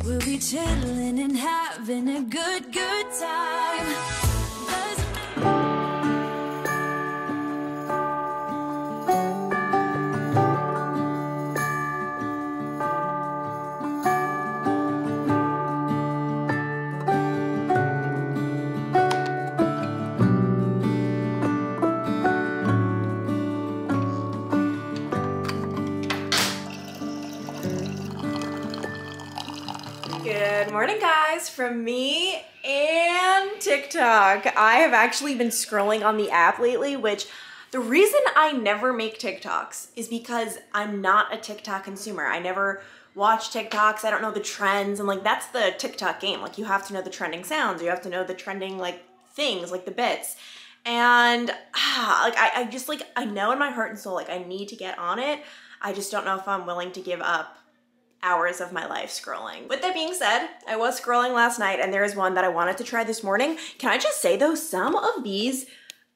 We'll be chilling and having a good time. Good morning, guys, from me and TikTok. I have actually been scrolling on the app lately, which the reason I never make TikToks is because I'm not a TikTok consumer. I never watch TikToks. I don't know the trends, and like that's the TikTok game. Like you have to know the trending sounds, you have to know the trending like things, like the bits. And I just like, I know in my heart and soul, like I need to get on it. I just don't know if I'm willing to give up hours of my life scrolling. With that being said, I was scrolling last night and there is one that I wanted to try this morning. Can I just say though, some of these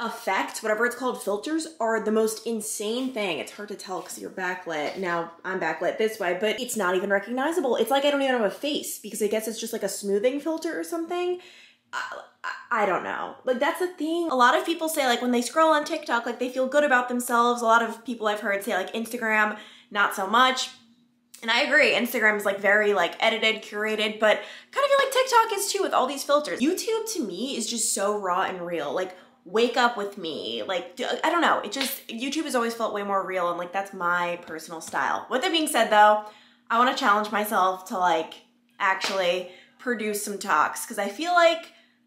effects, whatever it's called, filters, are the most insane thing. It's hard to tell because you're backlit. Now I'm backlit this way, but it's not even recognizable. It's like I don't even have a face because I guess it's just like a smoothing filter or something. I don't know. Like that's the thing. A lot of people say like when they scroll on TikTok, like they feel good about themselves. A lot of people I've heard say like Instagram, not so much. And I agree, Instagram is like very like edited, curated, but kind of feel like TikTok is too with all these filters. YouTube to me is just so raw and real. Like wake up with me. Like, I don't know. It just, YouTube has always felt way more real and like that's my personal style. With that being said though, I want to challenge myself to like actually produce some talks because I feel like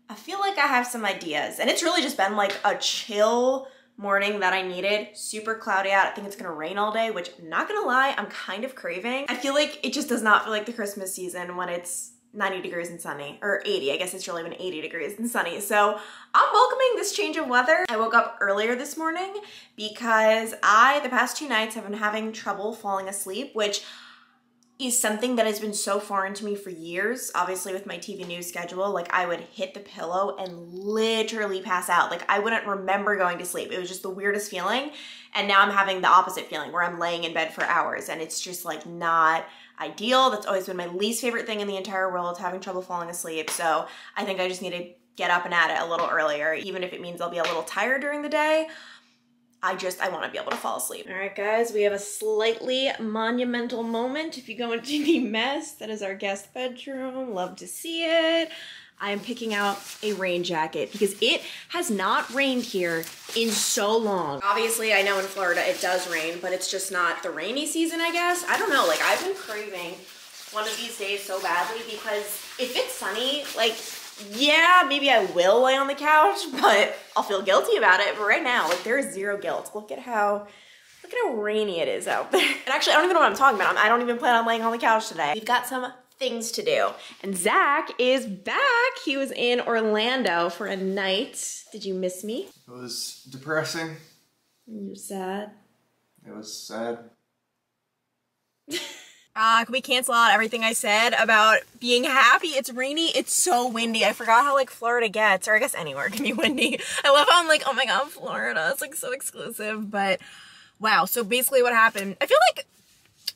I have some ideas and it's really just been like a chill morning that I needed. Super cloudy out. I think it's gonna rain all day, which I'm not gonna lie, I'm kind of craving. I feel like it just does not feel like the Christmas season when it's 90 degrees and sunny, or 80. I guess it's really been 80 degrees and sunny. So I'm welcoming this change of weather. I woke up earlier this morning because the past 2 nights have been having trouble falling asleep, which is something that has been so foreign to me for years. Obviously with my TV news schedule, like I would hit the pillow and literally pass out. Like I wouldn't remember going to sleep. It was just the weirdest feeling. And now I'm having the opposite feeling where I'm laying in bed for hours and it's just like not ideal. That's always been my least favorite thing in the entire world, having trouble falling asleep. So I think I just need to get up and at it a little earlier, even if it means I'll be a little tired during the day. I want to be able to fall asleep. All right, guys, we have a slightly monumental moment. If you go into the mess, that is our guest bedroom. Love to see it. I am picking out a rain jacket because it has not rained here in so long. Obviously, I know in Florida it does rain, but it's just not the rainy season, I guess. I don't know, like I've been craving one of these days so badly because if it's sunny, like, yeah, maybe I will lay on the couch, but I'll feel guilty about it. But right now, like there is zero guilt. Look at how rainy it is out there. And actually, I don't even know what I'm talking about. I don't even plan on laying on the couch today. We've got some things to do. And Zach is back. He was in Orlando for a night. Did you miss me? It was depressing. You're sad? It was sad. Can we cancel out everything I said about being happy? It's rainy. It's so windy. I forgot how like Florida gets, or I guess anywhere can be windy. I love how I'm like, oh my God, Florida. It's like so exclusive, but wow. So basically what happened, I feel like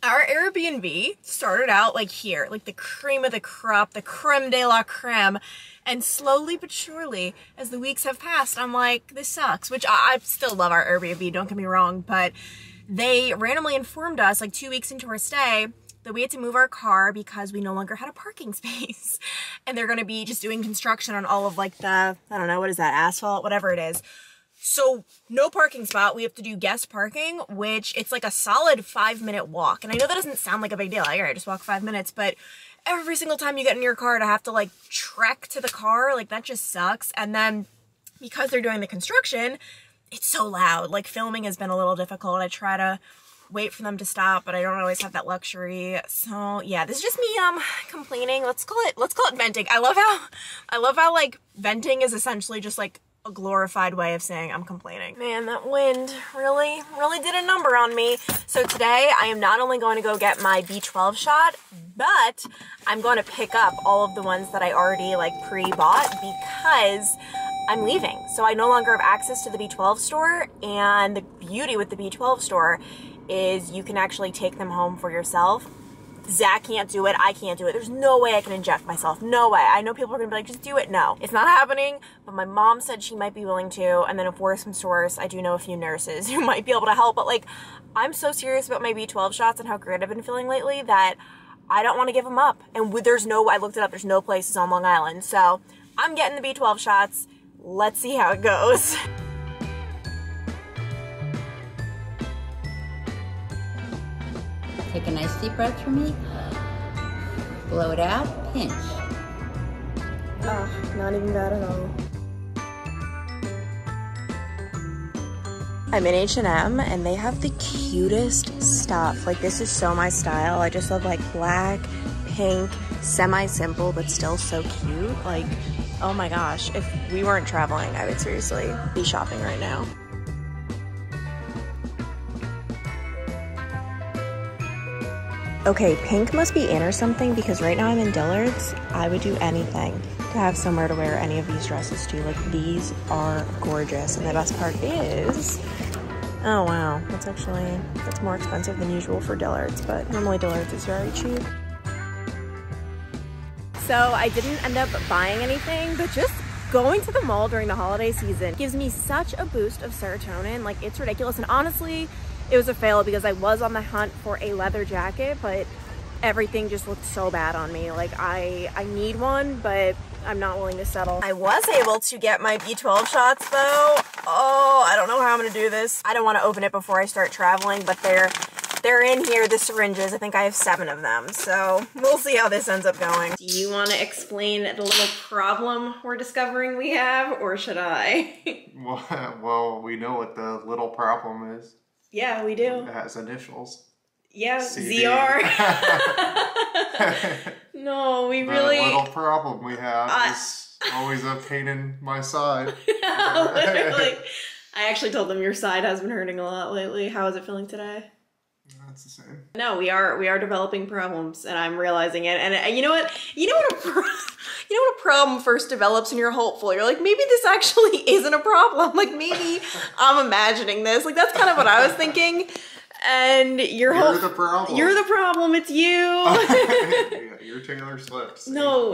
our Airbnb started out like here, like the cream of the crop, the creme de la creme. And slowly but surely, as the weeks have passed, I'm like, this sucks, which I still love our Airbnb, don't get me wrong, but they randomly informed us like 2 weeks into our stay that we had to move our car because we no longer had a parking space. And they're gonna be just doing construction on all of like the, I don't know, what is that, asphalt, whatever it is. So no parking spot, we have to do guest parking, which it's like a solid 5-minute walk. And I know that doesn't sound like a big deal, like, all right, just walk 5 minutes, but every single time you get in your car to have to like trek to the car, like that just sucks. And then because they're doing the construction, it's so loud. Like filming has been a little difficult. I try to wait for them to stop, but I don't always have that luxury. So yeah, this is just me complaining. Let's call it venting. I love how like venting is essentially just like a glorified way of saying I'm complaining. Man, that wind really did a number on me. So today I am not only going to go get my B12 shot, but I'm going to pick up all of the ones that I already like pre-bought because I'm leaving. So I no longer have access to the B12 store, and the beauty with the B12 store is you can actually take them home for yourself Zach can't do it. I can't do it. There's no way I can inject myself. No way. I know people are gonna be like, just do it. No, it's not happening. But my mom said she might be willing to. And then if worse comes to worse, I do know a few nurses who might be able to help. But like, I'm so serious about my B12 shots and how great I've been feeling lately that I don't want to give them up. And I looked it up. There's no places on Long Island. So I'm getting the B12 shots. Let's see how it goes. Take a nice deep breath for me. Blow it out, pinch. Oh, not even bad at all. I'm in H&M and they have the cutest stuff. Like, this is so my style. I just love like black, pink, semi-simple, but still so cute. Like, oh my gosh, if we weren't traveling, I would seriously be shopping right now. Okay, pink must be in or something because right now I'm in Dillard's. I would do anything to have somewhere to wear any of these dresses to. Like, these are gorgeous. And the best part is, oh wow, that's more expensive than usual for Dillard's, but normally Dillard's is very cheap. So I didn't end up buying anything, but just going to the mall during the holiday season gives me such a boost of serotonin. Like, it's ridiculous. And honestly, it was a fail because I was on the hunt for a leather jacket, but everything just looked so bad on me. Like, I need one, but I'm not willing to settle. I was able to get my B12 shots though. Oh, I don't know how I'm gonna do this. I don't want to open it before I start traveling, but they're in here, the syringes. I think I have 7 of them, so we'll see how this ends up going. Do you want to explain the little problem we're discovering we have, or should I? Well, we know what the little problem is. Yeah, we do. It has initials. Yeah, CD. ZR. No, we really... The little problem we have is always a pain in my side. Literally. I actually told them your side has been hurting a lot lately. How is it feeling today? That's the same. No, we are developing problems, and I'm realizing it. And you know what? You know what a problem first develops, and you're hopeful. You're like, maybe this actually isn't a problem. Like, maybe I'm imagining this. Like, that's kind of what I was thinking. And you're the problem. You're the problem. It's you. Yeah, you're Taylor Swift. No,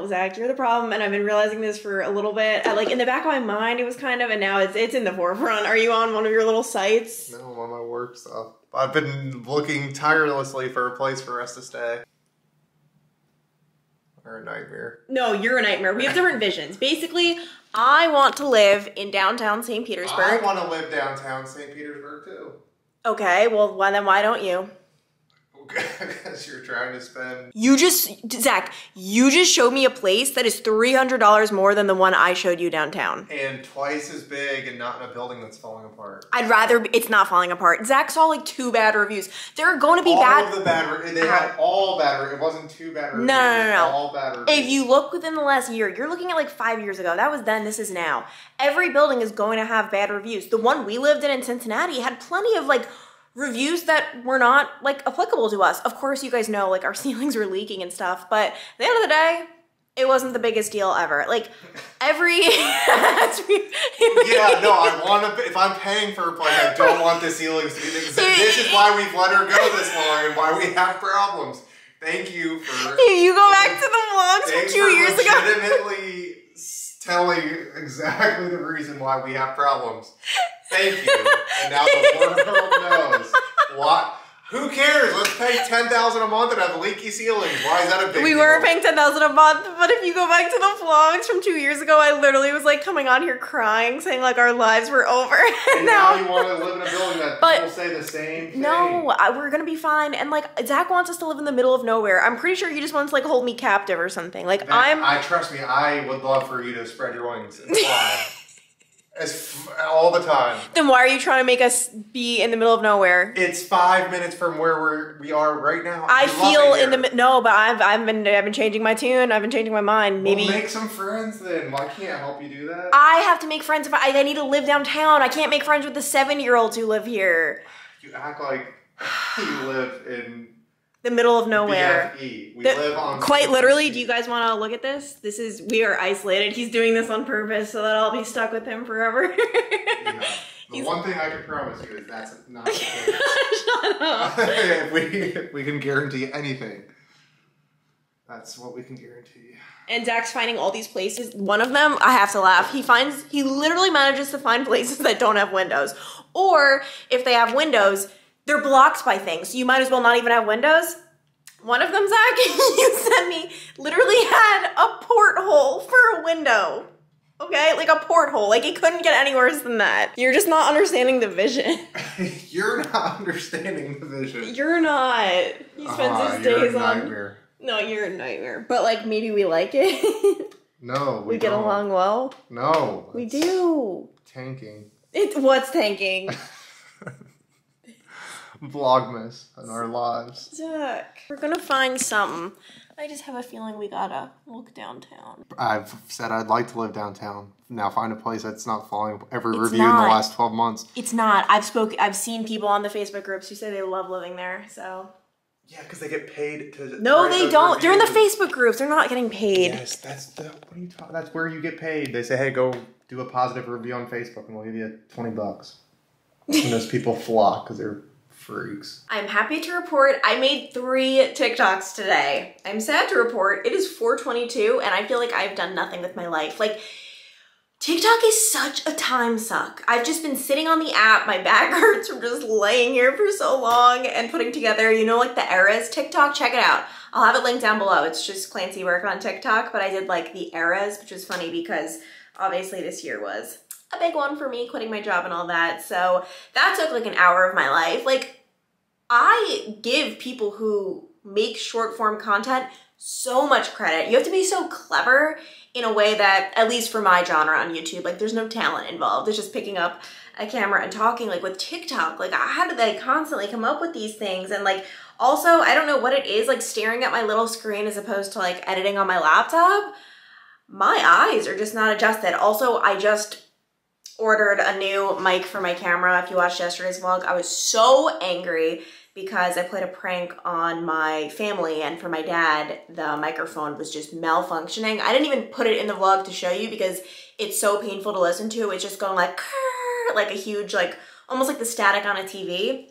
Zach, you're the problem. And I've been realizing this for a little bit. Like, in the back of my mind, it was kind of, and now it's in the forefront. Are you on one of your little sites? No, I'm on my work stuff. I've been looking tirelessly for a place for us to stay. Or a nightmare. No, you're a nightmare. We have different visions. Basically, I want to live in downtown St. Petersburg. I want to live downtown St. Petersburg too. Okay, well, then why don't you? Because you're trying to spend... Zach, you just showed me a place that is $300 more than the one I showed you downtown. And twice as big and not in a building that's falling apart. I'd rather it's not falling apart. Zach saw like 2 bad reviews. There are going to be bad... All of the bad... They had all bad... It wasn't 2 bad reviews. No. All bad reviews. If you look within the last year, you're looking at like 5 years ago. That was then, this is now. Every building is going to have bad reviews. The one we lived in Cincinnati had plenty of like reviews that were not like applicable to us. Of course, you guys know like our ceilings were leaking and stuff, but at the end of the day, it wasn't the biggest deal ever. Like every yeah, no, I want to. If I'm paying for a place, I don't want the ceilings to be. This is why we've let her go this long and why we have problems. Thank you for. You go back to the vlogs from 2 years ago. Legitimately telling exactly the reason why we have problems. Thank you. And now the world knows. What? Who cares? Let's pay $10,000 a month and have leaky ceilings. Why is that a big deal? We were paying $10,000 a month, but if you go back to the vlogs from 2 years ago, I literally was like coming on here crying, saying like our lives were over. And now you want to live in a building that people say the same thing. No, we're gonna be fine. And like Zach wants us to live in the middle of nowhere. I'm pretty sure he just wants to like hold me captive or something. Like trust me, I would love for you to spread your wings and fly. All the time. Then why are you trying to make us be in the middle of nowhere? It's 5 minutes from where we are right now. I feel in the no, but I've been changing my tune. I've been changing my mind. Maybe make some friends then. Why can't I help you do that? I have to make friends if I need to live downtown. I can't make friends with the 7-year-olds who live here. You act like you live in the middle of nowhere. BFE. We live on quite literally, do you guys want to look at this? We are isolated. He's doing this on purpose so that I'll be stuck with him forever. Yeah. The one thing I can promise you is that's not the case. Shut up. if we can guarantee anything, that's what we can guarantee. And Zach's finding all these places. One of them, I have to laugh. He literally manages to find places that don't have windows. Or if they have windows, they're blocked by things. So you might as well not even have windows. One of them, Zach, you sent me, literally had a porthole for a window. Okay, like a porthole. Like it couldn't get any worse than that. You're just not understanding the vision. You're not understanding the vision. You're not. He spends his days you're a on. nightmare. No, you're a nightmare. But like maybe we like it. No, we get along well. No, we do. Tanking. What's tanking? Vlogmas in our lives. Zach, we're gonna find something. I just have a feeling we gotta look downtown. I've said I'd like to live downtown. Now find a place that's not following every It's review not. in the last 12 months. It's not. I've seen people on the Facebook groups who say they love living there, so. Yeah, because they get paid to. No, they don't. They're in the Facebook groups. They're not getting paid. Yes, what are you talking? That's where you get paid. They say, hey, go do a positive review on Facebook and we'll give you $20. And those people flock because they're freaks. I'm happy to report I made 3 TikToks today. I'm sad to report it is 4:22 and I feel like I've done nothing with my life. Like, TikTok is such a time suck. I've just been sitting on the app. My back hurts from just laying here for so long and putting together, you know, like the eras TikTok. Check it out. I'll have it linked down below. It's just Clancy Work on TikTok, but I did like the eras, which was funny because obviously this year was a big one for me, quitting my job and all that. So that took like an hour of my life. Like, I give people who make short form content so much credit. You have to be so clever in a way that, at least for my genre on YouTube, like there's no talent involved. It's just picking up a camera and talking. Like with TikTok, like how do they constantly come up with these things? And like, also, I don't know what it is, like staring at my little screen as opposed to like editing on my laptop. My eyes are just not adjusted. Also, I just ordered a new mic for my camera. If you watched yesterday's vlog, I was so angry because I played a prank on my family, and for my dad, the microphone was just malfunctioning. I didn't even put it in the vlog to show you because it's so painful to listen to. It's just going like a huge, like almost like the static on a TV.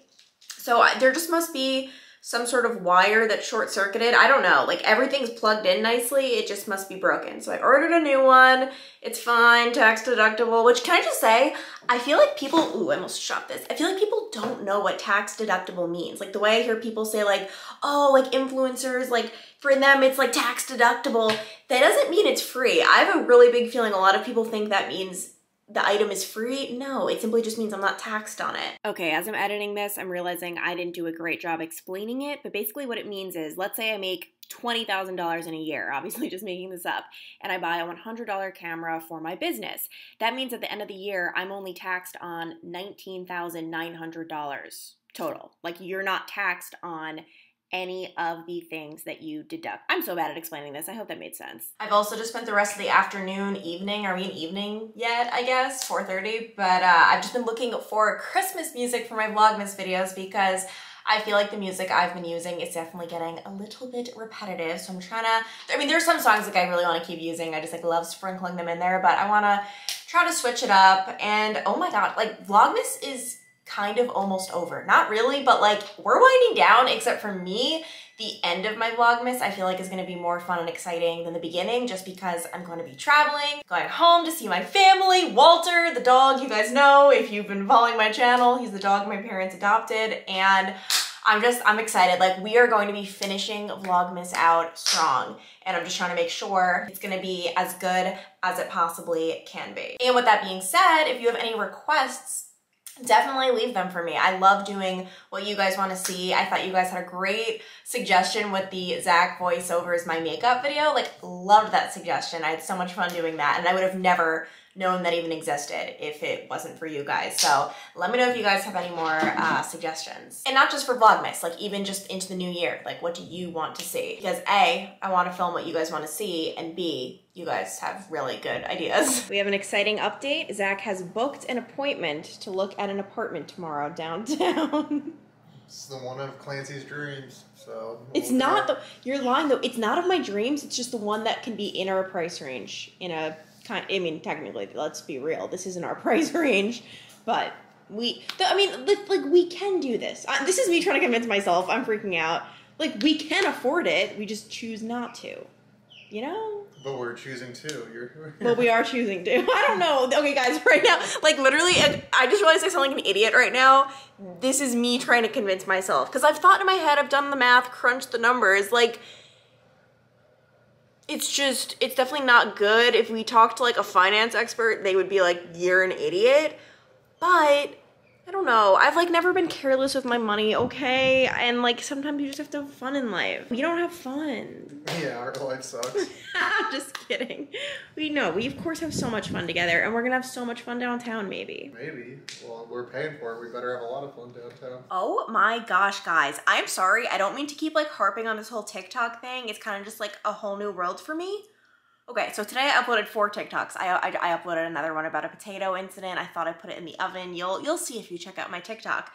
So there just must be some sort of wire that's short-circuited. I don't know, like everything's plugged in nicely. It just must be broken. So I ordered a new one. It's fine, tax deductible, which can I just say, I feel like people, ooh, I almost shot this. I feel like people don't know what tax deductible means. Like the way I hear people say like, oh, like influencers, like for them, it's like tax deductible. That doesn't mean it's free. I have a really big feeling a lot of people think that means the item is free. No, it simply just means I'm not taxed on it. Okay, as I'm editing this, I'm realizing I didn't do a great job explaining it, but basically what it means is, let's say I make $20,000 in a year, obviously just making this up, and I buy a $100 camera for my business. That means at the end of the year, I'm only taxed on $19,900 total. Like, you're not taxed on any of the things that you deduct. I'm so bad at explaining this. I hope that made sense. I've also just spent the rest of the afternoon, evening, are we in evening yet, I guess? 4:30, but I've just been looking for Christmas music for my Vlogmas videos because I feel like the music I've been using is definitely getting a little bit repetitive. So I'm trying to, I mean, there's some songs like I really want to keep using. I just like love sprinkling them in there, but I want to try to switch it up. And oh my God, like Vlogmas is kind of almost over. Not really, but like we're winding down, except for me. The end of my Vlogmas I feel like is going to be more fun and exciting than the beginning, just because I'm going to be traveling, going home to see my family. Walter, the dog, you guys know if you've been following my channel, he's the dog my parents adopted, and I'm excited. Like, we are going to be finishing Vlogmas out strong, and I'm just trying to make sure it's gonna be as good as it possibly can be. And with that being said, if you have any requests, definitely leave them for me. I love doing what you guys want to see. I thought you guys had a great suggestion with the Zach voiceover as my makeup video. Like, loved that suggestion. I had so much fun doing that, and I would have never known that even existed if it wasn't for you guys. So let me know if you guys have any more suggestions. And not just for Vlogmas, like even just into the new year. Like, what do you want to see? Because A, I want to film what you guys want to see, and B, you guys have really good ideas. We have an exciting update. Zach has booked an appointment to look at an apartment tomorrow downtown. It's the one of Clancy's dreams, so... It's not the... You're lying, though. It's not of my dreams. It's just the one that can be in our price range. In a kind... I mean, technically, let's be real. This isn't our price range. But we... like, we can do this. This is me trying to convince myself. I'm freaking out. Like, we can afford it. We just choose not to. You know? But we're choosing to. Well, we are choosing to. I don't know. Okay, guys, right now, like, literally, I just realized I sound like an idiot right now. This is me trying to convince myself. Because I've thought in my head, I've done the math, crunched the numbers. Like, it's definitely not good. If we talk to, like, a finance expert, they would be like, you're an idiot. But... I don't know. I've, like, never been careless with my money, okay? And, like, sometimes you just have to have fun in life. You don't have fun. Yeah, our life sucks. I'm just kidding. We of course have so much fun together, and we're gonna have so much fun downtown, maybe. Maybe. Well, we're paying for it. We better have a lot of fun downtown. Oh my gosh, guys. I'm sorry. I don't mean to keep, like, harping on this whole TikTok thing. It's kind of just, like, a whole new world for me. Okay, so today I uploaded 4 TikToks. I uploaded another one about a potato incident. I thought I'd put it in the oven. You'll see if you check out my TikTok.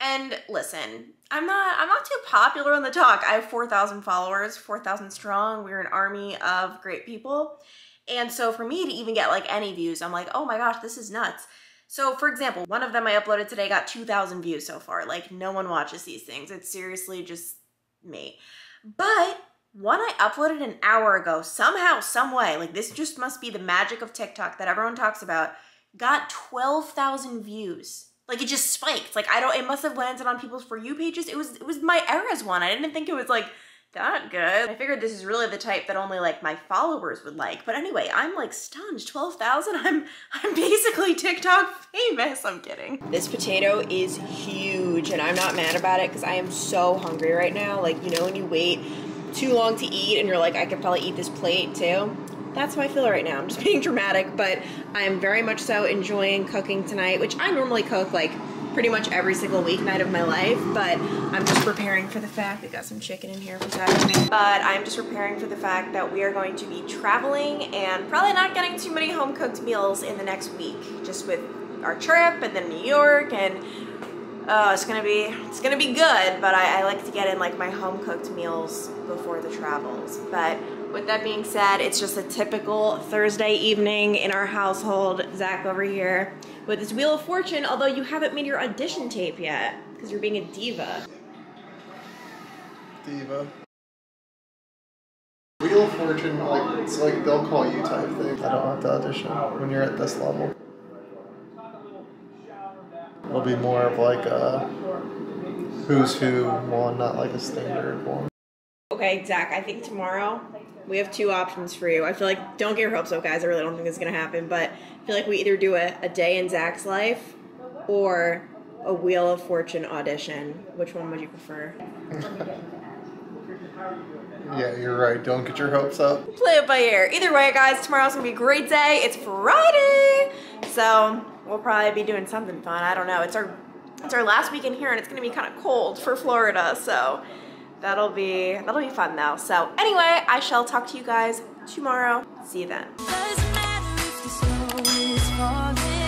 And listen, I'm not too popular on the talk. I have 4,000 followers, 4,000 strong. We're an army of great people. And so for me to even get, like, any views, I'm like, oh my gosh, this is nuts. So for example, one of them I uploaded today got 2,000 views so far. Like, no one watches these things. It's seriously just me. But one I uploaded an hour ago, somehow, some way, like, this just must be the magic of TikTok that everyone talks about, got 12,000 views. Like, it just spiked. Like, it must have landed on people's For You pages. It was my Eras one. I didn't think it was, like, that good. I figured this is really the type that only, like, my followers would like. But anyway, I'm, like, stunned. 12,000? I'm basically TikTok famous. I'm kidding. This potato is huge, and I'm not mad about it because I am so hungry right now. Like, you know when you wait too long to eat and you're like, I could probably eat this plate too? That's how I feel right now. I'm just being dramatic, but I am very much so enjoying cooking tonight, which I normally cook, like, pretty much every single weeknight of my life, but I'm just preparing for the fact, we got some chicken in here for Saturday, but I'm just preparing for the fact that we are going to be traveling and probably not getting too many home-cooked meals in the next week, just with our trip and then New York, and it's gonna be good, but I like to get in, like, my home-cooked meals before the travels. But with that being said, it's just a typical Thursday evening in our household. Zach over here with his Wheel of Fortune, although you haven't made your audition tape yet, because you're being a diva. Diva. Wheel of Fortune, like, it's like they'll call you type thing. I don't have to audition when you're at this level. It'll be more of like a who's who one, not like a standard one. Okay, Zach, I think tomorrow we have 2 options for you. I feel like, don't get your hopes up, guys. I really don't think this is going to happen, but I feel like we either do a day in Zach's life or a Wheel of Fortune audition. Which one would you prefer? Yeah, you're right. Don't get your hopes up. Play it by ear. Either way, guys, tomorrow's going to be a great day. It's Friday, so we'll probably be doing something fun. I don't know. It's our last weekend here, and it's going to be kind of cold for Florida, so that'll be fun though. So anyway, I shall talk to you guys tomorrow. See you then. Doesn't matter if the snow is falling.